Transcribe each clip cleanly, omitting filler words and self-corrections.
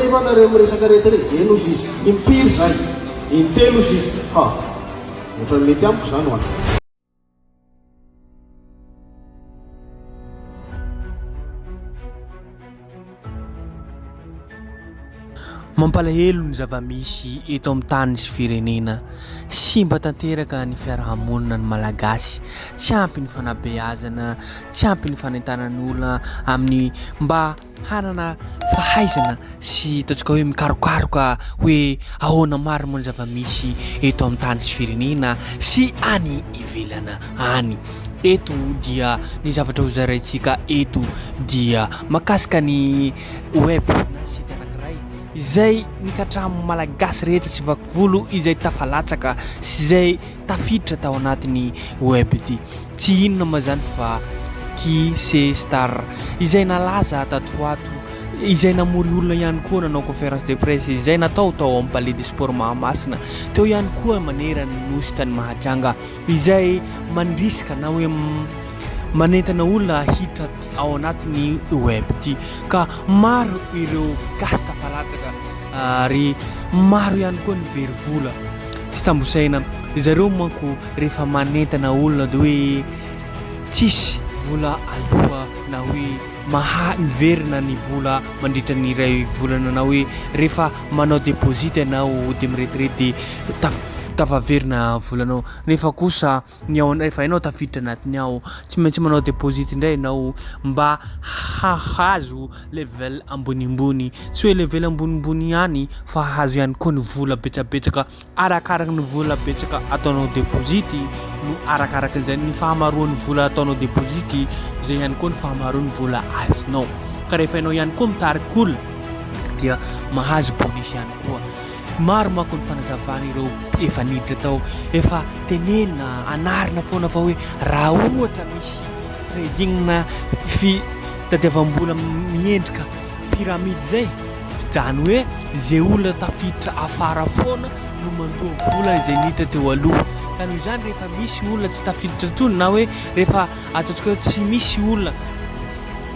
rehefa nareo miresaka rehetra re eno izy izy impiry zay intelo izy izy ohatrany mety amiko zany hoany mampalahelo ny zava-misy eto amin'ny tany sy firenena sy mba tanteraka ny fiarahamonina ny malagasy tsy ampy ny fanabeazana tsy ampy ny fanentanany olona amin'ny mba hanana fahaizana sy ataontsika hoe mikarokaroka hoe ahoana maro moa ny zava-misy eto amin'ny tany sy firenena sy any ivelana any. Eto dia ny zavatra ho zaraintsika eto dia makasika ny web na site anankiray izay nikatramo malagasy rehetra sy vakivolo izay tafalatsaka sy izay tafiditra tao anatin'ny web ity. Tsy inona ma zany fa Ki Star izay nalaza tatoato izay namory olona ihany koa nanao conférence de presse izay natao tao amin'ny palais des sports Mahamasina. Teo ihany koa manerana ny nosy tany Mahajanga izay mandrisika na hoe manentana olona hitra ao anatin'ny web ity ka maro ireo gasy tafalatsaka ary maro ihany koa ny very vola sy tambosaina. Zareo manko rehefa manentana olona dia hoe tsisy vola aloha na hoe miverina ny vola mandritra ny iray volana na hoe rehefa manao deposite ianao dia miretirety tafaverina volanao nefa kosa ny ao efa ianao tafiditra anatiny ao tsy maintsy manao deposite indray ianao mba hahazo level ambonimbony tsy hoe level ambonimbony ihany fa hahazo ihany koa ny vola betsabetsaka arakaraka ny vola betsaka ataonao deposite no arakaraka an'izay ny fahamaroan'ny vola ataonao deposite izay ihany koa ny fahamaroan'ny vola azonao ka rehefa ianao ihany koa mitarika olona dia mahazo bonus ihany koa. Maro manko ny fanazavana ireo efa niditra tao efa tenena anarina foana fa hoe raha ohatra misy trading na tadiavam-bola miendrika pyramide zay zany hoe zay olona tafiditra afara foana no mandoa vola izay niditra teo aloha. Ka noho izany rehefa misy olona tsy tafiditra tony na hoe rehefa ataontsika hoe tsy misy olona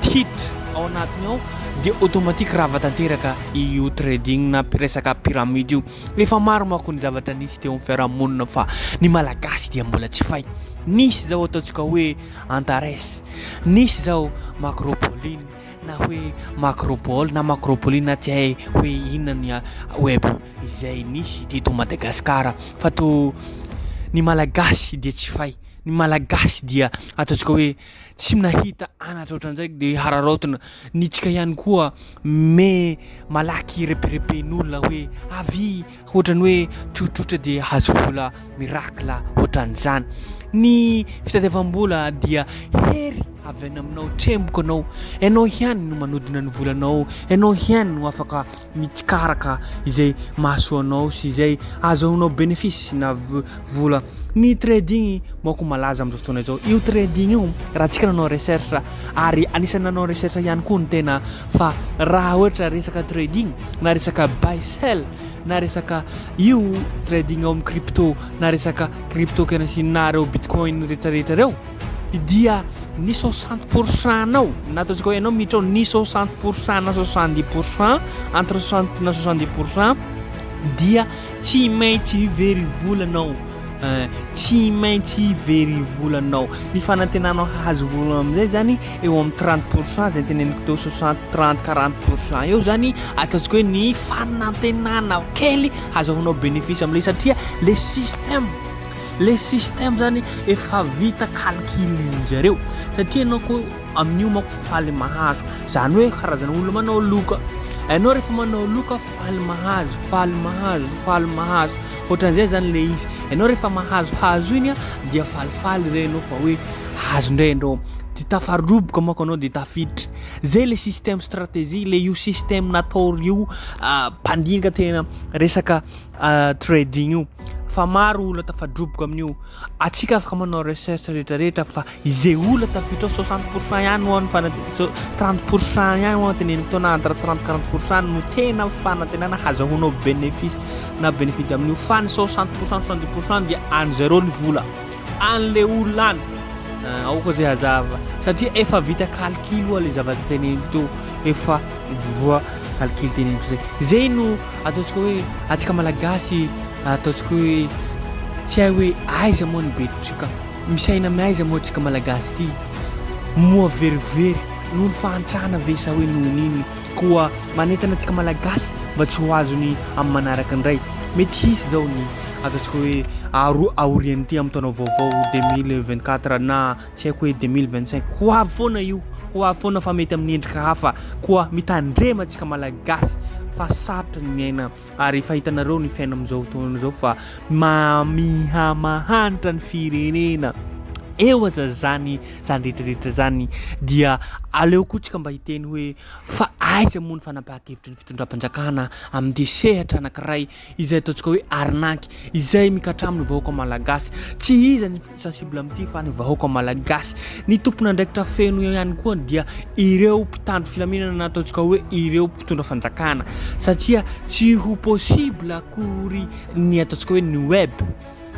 hiditra ao anatiny ao dia automatique raha vatanteraka io trading na resaka pyramide io. Efa maro manko ny zavatra nisy teo amin'ny fiarahamonina fa ny malagasy dia mbola tsy fay. Nisy zao ataontsika hoe Antares, nisy zao Macropoline na hoe Macropole na Macropoline tsy hay hoe inona ny web izay nisy teto Madagasikara fa to ny malagasy dia tsy fay. Ny malagasy dia ataontsika hoe tsy nahita anatra ohatran'izay dia hararaotina nitsika ihany koa me malaky reperepen'olona hoe avy ohatrany hoe tsotsotra dia hazo vola miracle ohatran'izany. Ny fitadiavam-bola dia hery avy any aminao tremboka anao ianao ihany no manodina ny volanao ianao ihany no afaka mitsikaraka izay mahasoanao sy izay azahoanao bénéfice na vola. Ny trading manko malaza amin'izao fotoana izao io trading io raha tsika nanao recherche ary anisan'ny nanao recherche ihany koa ny tena fa raha ohatra resaka trading na resaka buy sell na resaka io trading ao amin'ny crypto na resaka cryptocurrency na reo bitcoin rehetrarehetra reo dia ny 60% anao na ataontsika hoe ianao miditra ao ny 60% na 70% entre 60 na 70% dia tsy maintsy very volanao tsy maintsy very volanao. Ny fanantenanao hahazo vola amin'izay zany eo amin'ny 30% zay teneniko teo 60 30 40% eo zany ataontsika hoe ny fanantenana kely azahoanao bénéfice amin'ilay satria le système zany efa vita calculin'jareo satria ianao koa amin'io manko faly mahazo zany hoe karazana olona manao loka ianao rehefa manao loka faly mahazo ohatran'izay zany le izy ianao rehefa mahazo iny dia falifaly zay ianao fa hoe hazo indray ianao dia tafaroboka manko anao dia tafiditra zay le système stratégie le io système natao io mpandinika tena resaka trading io fa maro olona tafadroboka amin'io. Atsika afaka manao recherche rehetrarehetra fa izay olona tafiditra 60% ihany ho 30% ihany ho teneniko tao na entre 30-40% no tena fanantenana hazahoanao bénéfice na bénéfice amin'io fa ny 60% 70% dia an'zareo ny vola an'le olona any ao koa zay hazava satria efa vita calcul le zavatra teneniko teo efa calcul teneniko zay no ataontsika hoe atsika malagasy ataontsika hoe tsy hay hoe aiza moa ny betrika misy aina miaiza moa atsika malagasy ty moa verivery noho ny fahantrana ve sa hoe noho niny koa manentana atsika malagasy mba tsy ho azony amin'ny manaraka indray mety hisy zao ny ataontsika hoe aoriany ty amin'ny taona vaovao 2024 na tsy haiko hoe 2025 ho avy foana io ho avy foana fa mety amin'ny endrika hafa koa mitandrema atsika malagasy fa sarotra ny miaina ary fahitanareo ny fiaina amin'izao taona zao fa mahantra ny firenena eo aza zany rehetrarehetra zany dia aleo kotsika mba hiteny hoe fa aiza moa ny fanapahan-kevitry ny fitondram-panjakana amin'ny sehatra anankiray izay ataontsika hoe arnaky izay mikatra amin'ny vahoaka malagasy tsy iza ny sensible amin'ity fa ny vahoaka malagasy ny tompona ndraikitra feno ihany koa dia ireo mpitandro filaminana ataontsika hoe ireo mpitondra fanjakana satria tsy ho possible akory ny ataontsika hoe ny web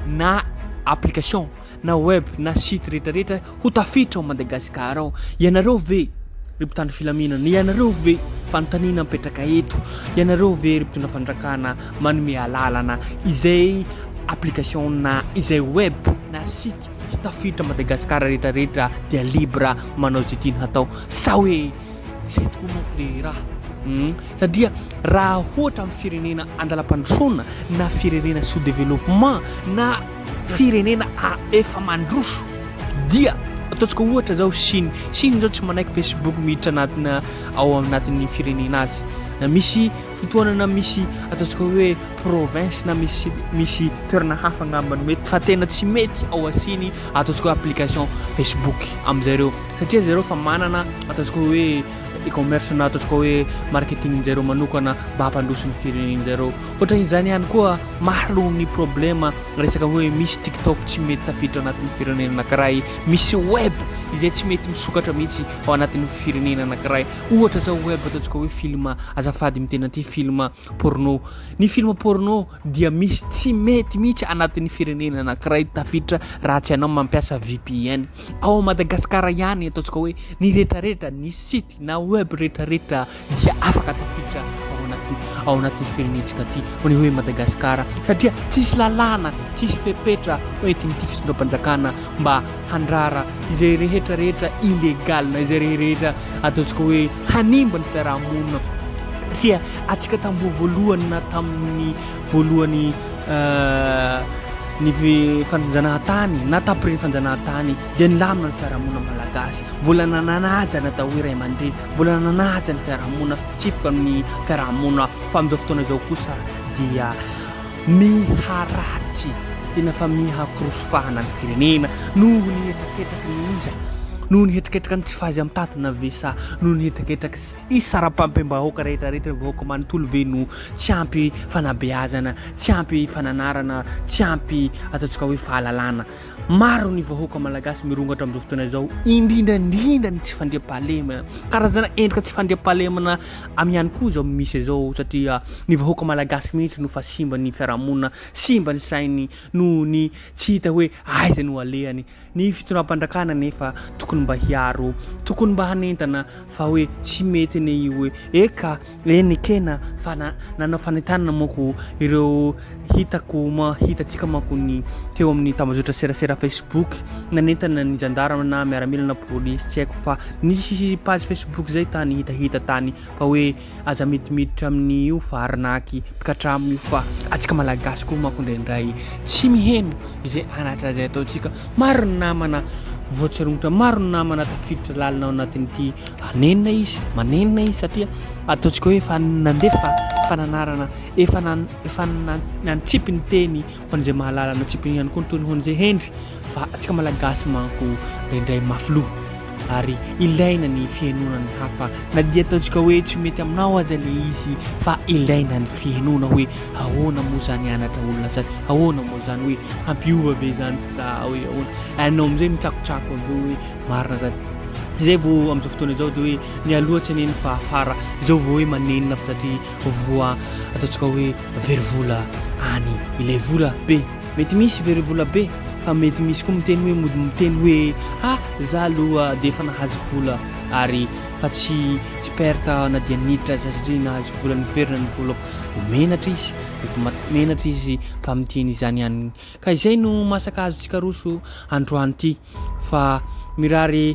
na application na web na site rehetrarehetra ho tafiditra ao Madagasikara ao ianareo ve ry mpitandro filaminana ianareo ve fanontaniana mipetraka eto ianareo ve ry mpitondra fandrakana manome alalana izay application na izay web na site hitafiditra Madagasikara rehetrarehetra dia libre manao zay tiany hatao sa hoe zay tokoa manko le raha satria raha ohatra amin'ny firenena andalam-pandrosoana na firenena sous développement na firenena efa mandroso dia ataontsika ohatra zao Chine zao tsy manaiky Facebook miditra anatina ao anatin'ny firenena azy misy fotoanana misy ataontsika hoe province na misy toerana hafa ngambany mety fa tena tsy mety ao asiny ataontsika hoe application Facebook amin'izareo satria zareo fa manana ataontsika hoe e-commerce na ataontsika hoe marketing zareo manokana mba hampandroso ny firenena zareo ohatran'izany ihany koa maro ny problema resaka hoe misy TikTok tsy mety tafiditra anatin'ny firenena anankiray misy web izay tsy mety misokatra mihitsy ao anatin'ny firenena anankiray ohatra zao web ataontsika hoe film azafady mitena ty film porno ny film porno dia misy tsy mety mihitsy anatin'ny firenena anankiray tafiditra raha tsy anao mampiasa VPN ao Madagasikara ihany ataontsika hoe ny rehetrarehetra ny site na web rehetrarehetra dia afaka tafiditra ao anatin'ny firenentsika ty ny hoe Madagasikara satria tsisy lalàna tsisy fepetra oentin'ity fitondram-panjakana mba handrara izay rehetrarehetra illégal na izay rehetrarehetra ataontsika hoe hanimba ny fiarahamonina satria atsika tamin'ny voalohany na tamin'ny voalohany ny fanjanahantany na tapireny fanjanahantany dia nilamina ny fiarahamonina malagasy mbola nananaja na atao hoe ray aman-dreny mbola nananaja ny fiarahamonina fitsipika amin'ny fiarahamonina fa amin'izao fotoana izao kosa dia miharatsy tena fa mihakorosofahana ny firenena noho ny hetraketraky ny iza noho ny hetraketraky ny tsy fahazy amin'ny tantana ve sa noho ny hetraketraky isara-pampim-bahoaka rehetrarehetra ny vahoaka manontolo ve no tsy ampy fanabeazana tsy ampy fananarana tsy ampy ataontsika hoe fahalalana maro ny vahoaka malagasy mirongatra amin'izao fotoana izao indrindrandrindra ny tsy fandriam-pahalemana karazana endrika tsy fandriam-pahalemana amihany koa zao misy zao satria ny vahoaka malagasy mihitsy no fa simba ny fiarahamonina simba ny sainy noho ny tsy hita hoe aiza no alehany ny fitondram-pandrakana nefa tokony mba hiaro tokony mba hanentana fa hoe tsy mety ny io hoe eka enekena fa nanao fanentanana moko ireo hitatsika manko ny teo amin'ny tambazotra serasera Facebook nanentana ny jandarma na miaramila polisy tsy haiko fa nisy page Facebook zay tany hitahita tany fa hoe aza midimiditra amin'ny io fa arnaky pikatra amin'io fa atsika malagasy koa manko indraindray tsy miheno izay anatra zay ataontsika maro ny namana voatsarongotra maro ny namana tafiditra lalina ao anatin'ity anenina izy manenina izy satria ataontsika hoe efa nandefa fananarana efa nantsipy ny teny ho an'izay mahalala nantsipy ihany koa ny tony ho an'izay hendry fa atsika malagasy manko indraindray mafilo ary ilaina ny fihenonany hafa na dia ataontsika hoe tsy mety aminao aza le izy fa ilaina ny fihenona hoe ahoana moa zany anatra olona zany ahoana moa zany hoe ampiova ve zany sa hoe ahoana anao am'izay mitsakotsako aveo hoe marina zany zay vao amin'izao fotoana izao dia hoe ny aloha tsy aneny fa afara izao vao hoe manenina fa satria voa ataontsika hoe verivola any ilay vola be mety misy verivola be fa mety misy koa miteny hoe mody miteny hoe za aloha dia efa nahazy vola ary fa tsy perte na dia niditra satria nahazo vola niverina ny volako menatra izy menatra izy fa miteny izany ihany ka izay no masaka azontsika roso androany ity fa mirary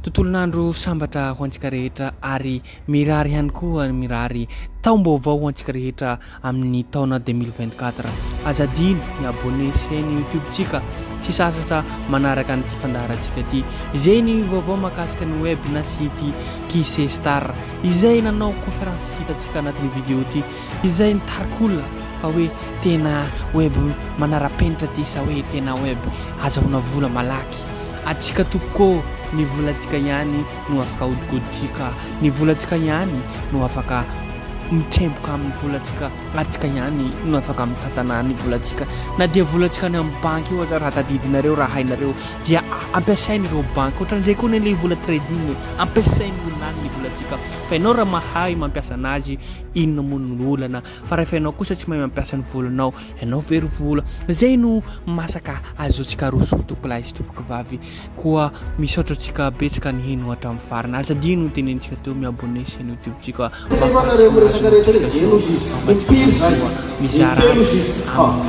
tontolon'andro sambatra ho antsika rehetra ary mirary ihany koa mirary taom-baovao ho antsika rehetra amin'ny taona 2024 azadino miabone chaîne YouTube-tsika tsy sasatra manaraka nyity fandaharantsika ity izay ny vaovao mahakasika ny web na site Kise Star izay nanao conférence hitantsika anatin'ny vidéo ity izay nitarik'olona fa hoe tena web manara-penitra ty sa hoe tena web azahoana vola malaky atsika tokoa ny volantsika ihany no afaka hodikoditsika ny volantsika ihany no afaka mitremboka amin'ny volantsika aritsika ihany no afaka mitantana ny volantsika na dia volantsika ny amin'ny banky io aza raha tadidinareo raha hainareo dia ampiasain'ireo banky ohatran'izay koa ny le vola trading ampiasain'ny olona any ny volantsika fa ianao raha mahay mampiasa anazy inona moa ny olana fa rehefa ianao kosa tsy mahay mampiasa ny volanao ianao very vola zay no masaka azotsika roso tompolahy sy tompoky vavy koa misaotra antsika betsaka ny heno hatramin'ny farana azadino no tenentsika teo miabone chaîne YouTube-tsika rehefa nareo miresaka rehetra reny eno izy impiry zay mizara intelo izy amin'ny